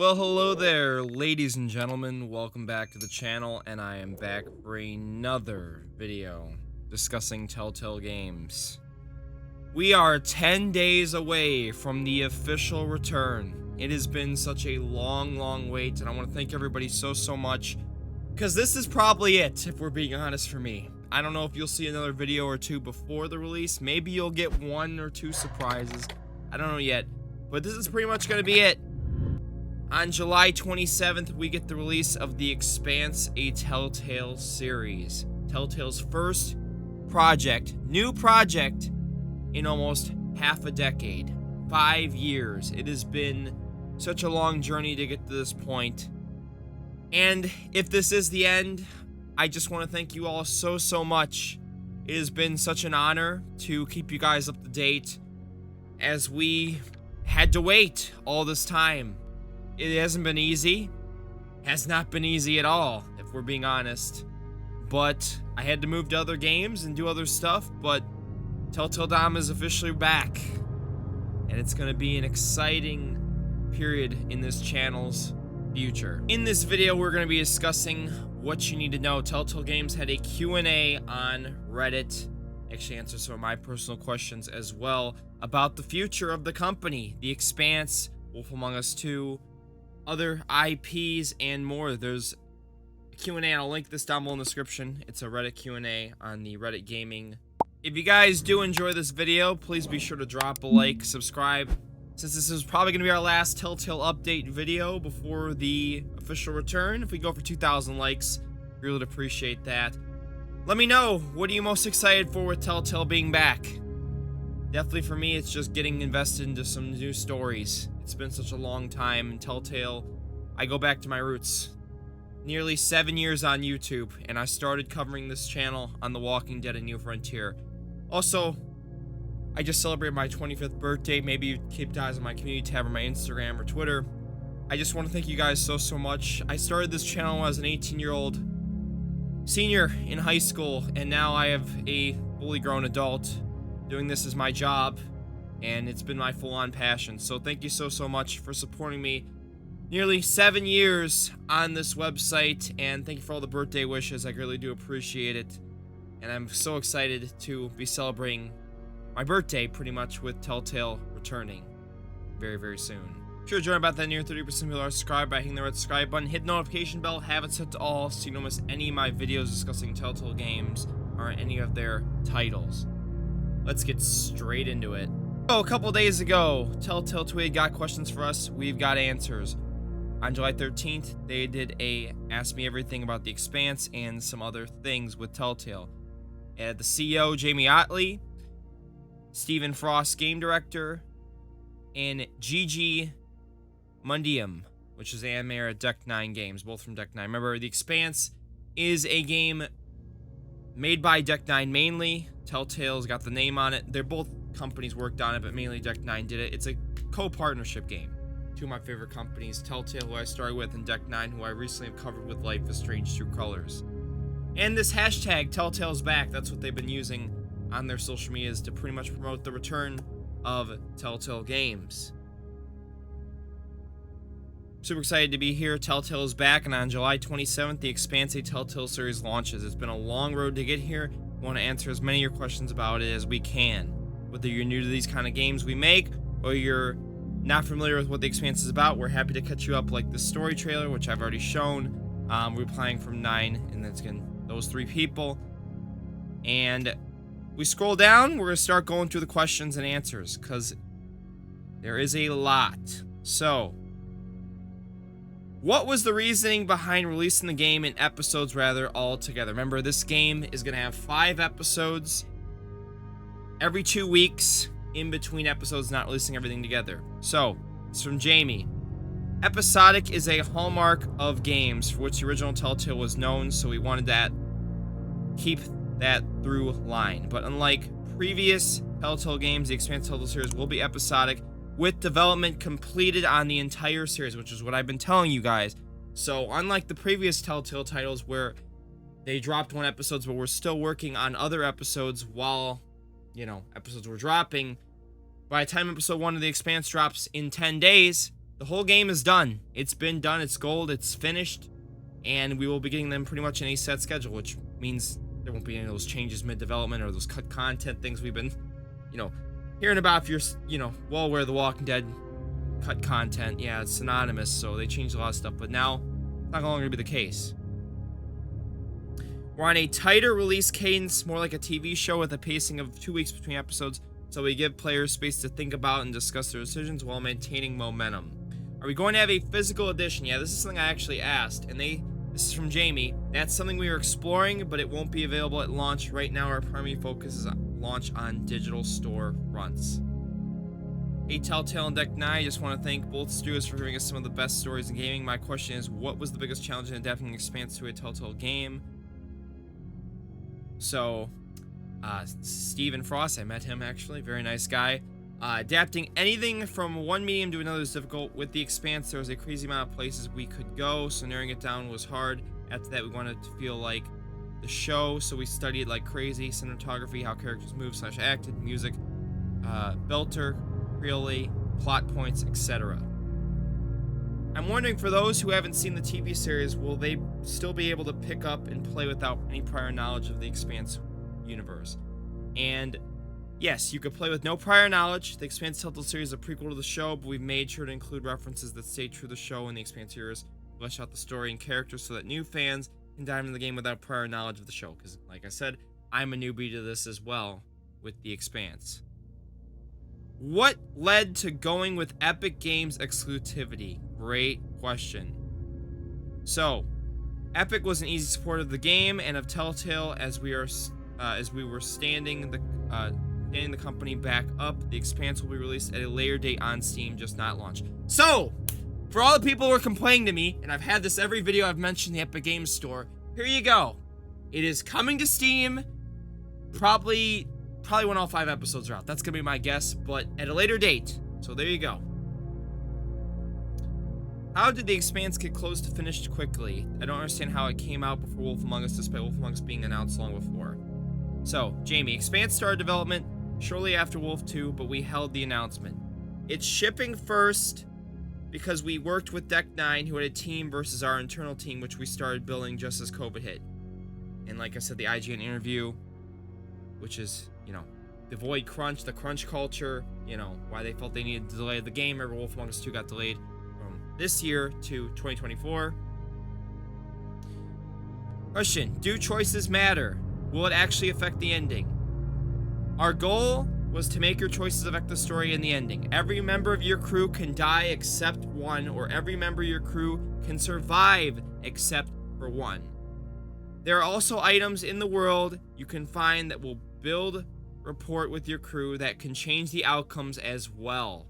Well, hello there, ladies and gentlemen. Welcome back to the channel, and I am back for another video discussing Telltale Games. We are 10 days away from the official return. It has been such a long wait, and I want to thank everybody so much, because this is probably it, if we're being honest, for me. I don't know if you'll see another video or two before the release. Maybe you'll get one or two surprises. I don't know yet, but this is pretty much going to be it. On July 27th, we get the release of the Expanse A Telltale Series. Telltale's first project, new project, in almost half a decade. 5 years. It has been such a long journey to get to this point. And if this is the end, I just want to thank you all so much. It has been such an honor to keep you guys up to date as we had to wait all this time. It hasn't been easy. Has not been easy at all, if we're being honest. But I had to move to other games and do other stuff, but DomTheBomb is officially back. And it's going to be an exciting period in this channel's future. In this video, we're going to be discussing what you need to know. Telltale Games had a Q&A on Reddit. Actually answered some of my personal questions as well about the future of the company, The Expanse, Wolf Among Us 2, other IPs, and more. There's a Q&A, and I'll link this down below in the description. It's a Reddit Q&A on the Reddit Gaming. If you guys do enjoy this video, please be sure to drop a like, subscribe. Since this is probably going to be our last Telltale update video before the official return, if we go for 2,000 likes, really would appreciate that. Let me know, what are you most excited for with Telltale being back? Definitely for me, it's just getting invested into some new stories. It's been such a long time in Telltale. I go back to my roots. Nearly 7 years on YouTube, and I started covering this channel on The Walking Dead and New Frontier. Also, I just celebrated my 25th birthday. Maybe you keep eyes on my community tab or my Instagram or Twitter. I just want to thank you guys so much. I started this channel as an 18-year-old senior in high school, and now I have a fully grown adult. Doing this is my job, and it's been my full-on passion. So thank you so much for supporting me. Nearly 7 years on this website, and thank you for all the birthday wishes. I really do appreciate it. And I'm so excited to be celebrating my birthday pretty much with Telltale returning very soon. Sure to join about that. Near 30% people are subscribed by hitting the red subscribe button. Hit the notification bell, have it set to all so you don't miss any of my videos discussing Telltale Games or any of their titles. Let's get straight into it. So, a couple days ago, Telltale tweeted, got questions for us, we've got answers. On July 13th, they did a Ask Me Everything about the Expanse and some other things with Telltale. The CEO, Jamie Otley, Stephen Frost, game director, and Gigi Mundium, which is the animator at Deck 9 Games, both from Deck 9. Remember, The Expanse is a game made by Deck 9 mainly. Telltale's got the name on it. They're both companies worked on it, but mainly Deck 9 did it. It's a co-partnership game. Two of my favorite companies, Telltale, who I started with, and Deck 9, who I recently have covered with Life is Strange True Colors. And this hashtag, Telltale's back, that's what they've been using on their social medias to pretty much promote the return of Telltale Games. Super excited to be here. Telltale is back, and on July 27th, the Expanse A Telltale Series launches. It's been a long road to get here. We want to answer as many of your questions about it as we can. Whether you're new to these kind of games we make, or you're not familiar with what the Expanse is about, we're happy to catch you up like the story trailer, which I've already shown. We're playing from 9, and that's again those 3 people. And we scroll down, we're going to start going through the questions and answers, because there is a lot. So, what was the reasoning behind releasing the game in episodes rather altogether? Remember, this game is going to have 5 episodes every 2 weeks, in between episodes, not releasing everything together. So, it's from Jamie. Episodic is a hallmark of games for which the original Telltale was known, so we wanted that, keep that through line. But unlike previous Telltale games, the Expanse Telltale series will be episodic, with development completed on the entire series, which is what I've been telling you guys. So, unlike the previous Telltale titles where they dropped 1 episode, but we're still working on other episodes while, episodes were dropping, by the time episode 1 of The Expanse drops in 10 days, the whole game is done. It's been done. It's gold. It's finished. And we will be getting them pretty much in a set schedule, which means there won't be any of those changes mid-development or those cut content things we've been, hearing about. If you're, well aware of The Walking Dead cut content, yeah, it's synonymous, so they changed a lot of stuff, but now it's not longer going to be the case. We're on a tighter release cadence, more like a TV show with a pacing of 2 weeks between episodes, so we give players space to think about and discuss their decisions while maintaining momentum. Are we going to have a physical edition? Yeah, this is something I actually asked, and this is from Jamie. That's something we are exploring, but it won't be available at launch. Right now, our primary focus is on launch on digital store fronts. Hey, Telltale and Deck 9, I just want to thank both studios for giving us some of the best stories in gaming. My question is, what was the biggest challenge in adapting Expanse to a Telltale game? So, Steven Frost, I met him actually, very nice guy. Adapting anything from one medium to another is difficult. With the Expanse, there was a crazy amount of places we could go, so narrowing it down was hard. After that, we wanted to feel like the show, so we studied like crazy. Cinematography, how characters move / acted, music, belter, really, plot points, etc. I'm wondering, for those who haven't seen the TV series, will they still be able to pick up and play without any prior knowledge of the Expanse universe? And yes, you could play with no prior knowledge. The Expanse Telltale Series is a prequel to the show, but we've made sure to include references that stay true to the show in the Expanse series, flesh out the story and characters so that new fans can dive into the game without prior knowledge of the show. Because, like I said, I'm a newbie to this as well with the Expanse. What led to going with Epic Games exclusivity? Great question. So, Epic was an easy supporter of the game and of Telltale as we were standing the company back up. The Expanse will be released at a later date on Steam, just not launch. So, for all the people who are complaining to me, and I've had this every video I've mentioned the Epic Games Store, here you go. It is coming to Steam, probably when all 5 episodes are out. That's gonna be my guess, but at a later date. So there you go. How did the Expanse get close to finished quickly? I don't understand how it came out before Wolf Among Us, despite Wolf Among Us being announced long before. So, Jamie, Expanse started development shortly after Wolf 2, but we held the announcement. It's shipping first because we worked with Deck 9, who had a team versus our internal team, which we started building just as COVID hit. And like I said, the IGN interview, which is, the Void Crunch, the crunch culture, why they felt they needed to delay the game. Remember, Wolf Among Us 2 got delayed from this year to 2024. Question, do choices matter? Will it actually affect the ending? Our goal was to make your choices affect the story and the ending. Every member of your crew can die except one, or every member of your crew can survive except for one. There are also items in the world you can find that will build rapport with your crew that can change the outcomes as well.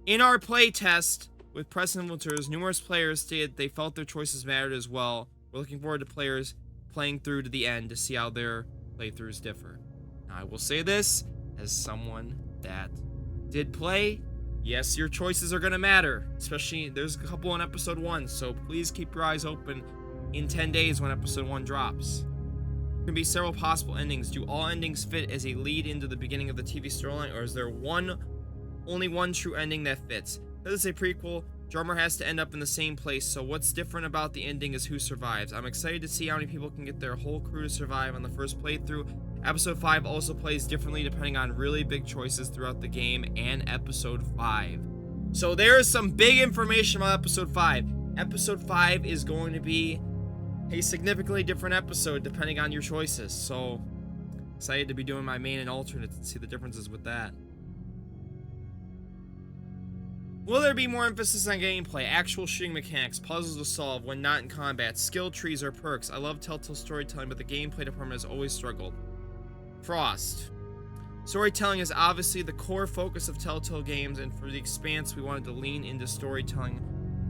In our playtest with press influencers, numerous players stated they felt their choices mattered as well. We're looking forward to players playing through to the end to see how their playthroughs differ. Now, I will say this as someone that did play. Yes, your choices are going to matter, especially there's a couple in episode 1, so please keep your eyes open in 10 days when episode 1 drops. There can be several possible endings. Do all endings fit as a lead into the beginning of the TV storyline, or is there only one true ending that fits? Because it's a prequel, Drummer has to end up in the same place, so what's different about the ending is who survives. I'm excited to see how many people can get their whole crew to survive on the first playthrough. Episode 5 also plays differently depending on really big choices throughout the game and Episode 5. So there is some big information about Episode 5. Episode 5 is going to be a significantly different episode depending on your choices, so excited to be doing my main and alternate to see the differences with that. Will there be more emphasis on gameplay, actual shooting mechanics, puzzles to solve when not in combat, skill trees or perks? I love Telltale storytelling, but the gameplay department has always struggled. Frost. Storytelling is obviously the core focus of Telltale Games, and for the Expanse, we wanted to lean into storytelling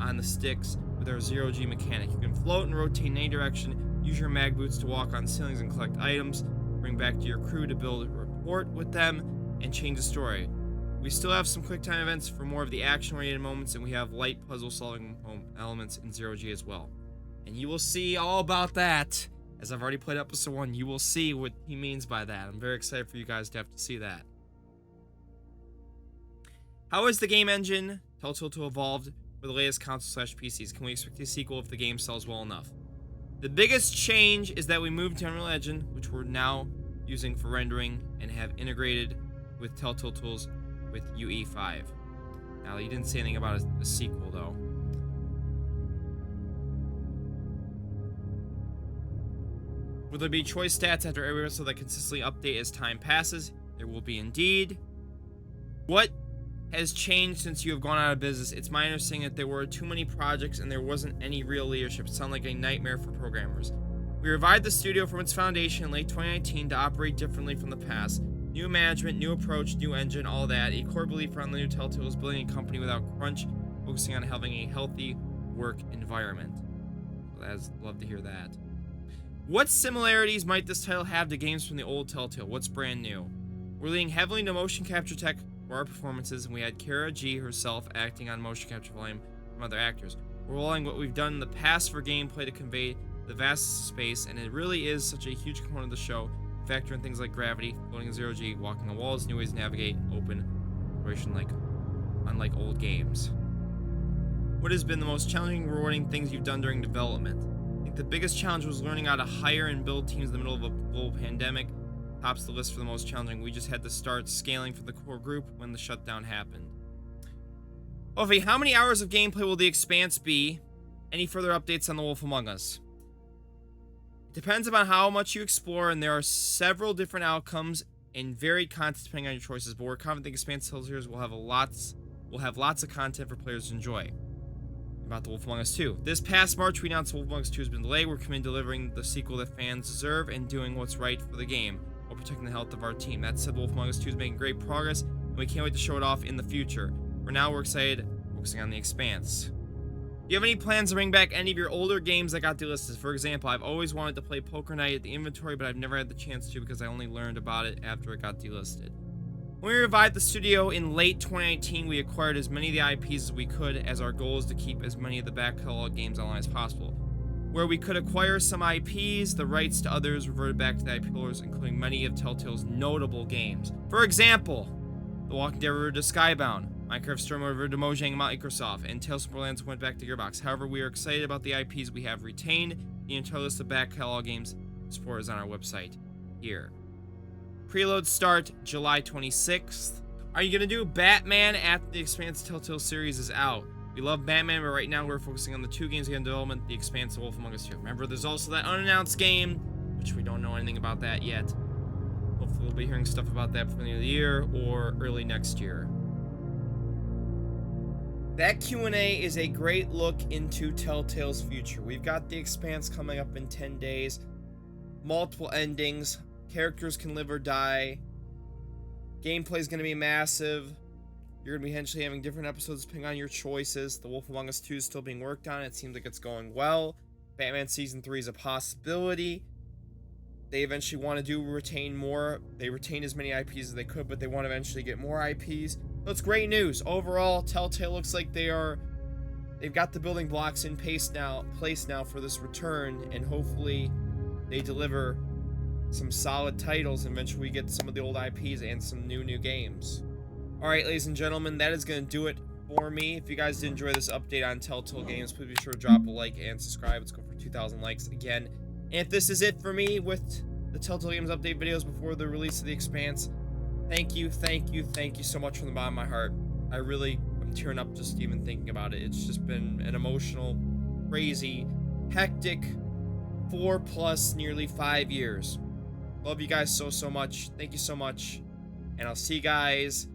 on the sticks with our 0G mechanic. You can float and rotate in any direction, use your mag boots to walk on ceilings and collect items, bring back to your crew to build a rapport with them, and change the story. We still have some quick time events for more of the action-oriented moments, and we have light puzzle-solving elements in 0G as well. And you will see all about that. As I've already played episode 1, you will see what he means by that. I'm very excited for you guys to have to see that. How is the game engine Telltale to evolve for the latest console/PCs. Can we expect a sequel if the game sells well enough? The biggest change is that we moved to Unreal Engine, which we're now using for rendering, and have integrated with Telltale tools with UE5. Now, you didn't say anything about a sequel, though. Will there be choice stats after every episode that consistently update as time passes? There will be indeed. What has changed since you have gone out of business? It's my understanding that there were too many projects and there wasn't any real leadership. It sounded like a nightmare for programmers. We revived the studio from its foundation in late 2019 to operate differently from the past. New management, new approach, new engine, all that. A core belief around the new Telltale is building a company without crunch, focusing on having a healthy work environment. So I'd love to hear that. What similarities might this title have to games from the old Telltale? What's brand new? We're leaning heavily into motion capture tech for our performances, and we had Kara G herself acting on motion capture volume from other actors. We're rolling what we've done in the past for gameplay to convey the vastness of space, and it really is such a huge component of the show. Factor in things like gravity, floating in zero-G, walking on walls, new ways to navigate, open exploration unlike old games. What has been the most challenging, rewarding things you've done during development? I think the biggest challenge was learning how to hire and build teams in the middle of a global pandemic. Tops the list for the most challenging. We just had to start scaling for the core group when the shutdown happened. Ovi, how many hours of gameplay will the Expanse be? Any further updates on The Wolf Among Us? It depends upon how much you explore, and there are several different outcomes and varied content depending on your choices, but we're confident the Expanse Telltale Series will have lots of content for players to enjoy. About The Wolf Among Us 2. This past March, we announced The Wolf Among Us 2 has been delayed. We're committed to delivering the sequel that fans deserve and doing what's right for the game while protecting the health of our team. That said, The Wolf Among Us 2 is making great progress, and we can't wait to show it off in the future. For now, we're excited, focusing on the Expanse. Do you have any plans to bring back any of your older games that got delisted? For example, I've always wanted to play Poker Night at the Inventory, but I've never had the chance to because I only learned about it after it got delisted. When we revived the studio in late 2019, we acquired as many of the IPs as we could, as our goal is to keep as many of the back catalog games online as possible. Where we could acquire some IPs, the rights to others reverted back to the IP holders, including many of Telltale's notable games. For example, The Walking Dead reverted to Skybound, Minecraft Storm reverted to Mojang and Microsoft, and Tales from Borderlands went back to Gearbox. However, we are excited about the IPs we have retained. The entire list of back catalog games support is on our website here. Preloads start July 26th. Are you going to do Batman after the Expanse Telltale series is out? We love Batman, but right now we're focusing on the two games in development, The Expanse and Wolf Among Us 2. Remember, there's also that unannounced game, which we don't know anything about that yet. Hopefully we'll be hearing stuff about that before the end of the year or early next year. That Q&A is a great look into Telltale's future. We've got The Expanse coming up in 10 days. Multiple endings. Characters can live or die. Gameplay is going to be massive. You're going to be potentially having different episodes depending on your choices. The Wolf Among Us 2 is still being worked on. It seems like it's going well. Batman Season 3 is a possibility. They eventually want to retain more. They retain as many IPs as they could, but they want to eventually get more IPs. So it's great news. Overall, Telltale looks like they've got the building blocks in place now for this return, and hopefully they deliver some solid titles, and eventually we get some of the old IPs and some new games. Alright, ladies and gentlemen, that is going to do it for me. If you guys did enjoy this update on Telltale Games, please be sure to drop a like and subscribe. Let's go for 2,000 likes again. And if this is it for me with the Telltale Games update videos before the release of The Expanse, thank you so much from the bottom of my heart. I really am tearing up just even thinking about it. It's just been an emotional, crazy, hectic 4+ nearly 5 years. Love you guys so much. Thank you so much. And I'll see you guys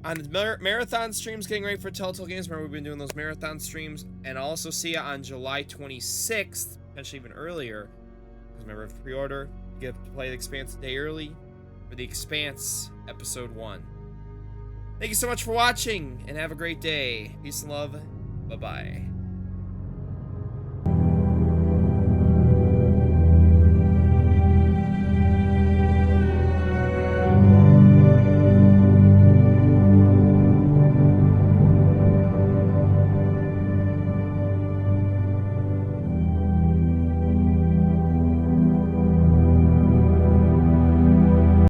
on the marathon streams getting ready for Telltale Games. Remember, we've been doing those marathon streams. And I'll also see you on July 26th, potentially even earlier. Because remember, if you pre-order, you get to play The Expanse a day early for The Expanse Episode 1. Thank you so much for watching, and have a great day. Peace and love. Bye-bye.